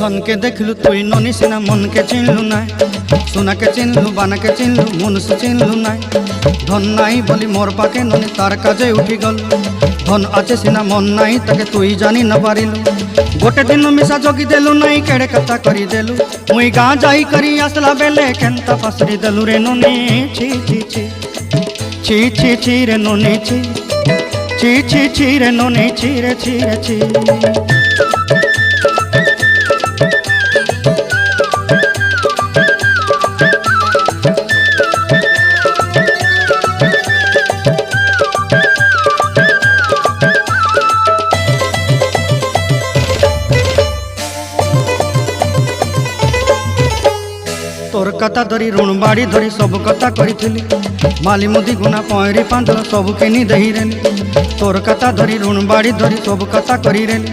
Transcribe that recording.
धन के देखलु तुई ननी सिना मन के चिन्हलु ना सोना के चिन्हलु बाना के चिन्हलु मनुष्य चिन्हलु ना धन नाई बोली मोर पाके ननी तार काजे उठी गल धन आचे सिना मन नाई ताके तुई जानी न पारिलु गोटे दिन मिसा जगी देलु नाई केड़े कथा करी देलु मुई गाँ जाई करी आसला बेले केंता फासरी देलु रे ननी छी छी छी छी छी छी रे ननी छी छी छी छी रे ननी छी रे छी रे छी। तोर कथा धरी ऋण बाड़ी धरी सब कथा करी माली मुदी गुना पहरी पांदर सब किनी दही रेली तोर कथा धरी ऋण बाड़ी धरी सब कथा करी रेली।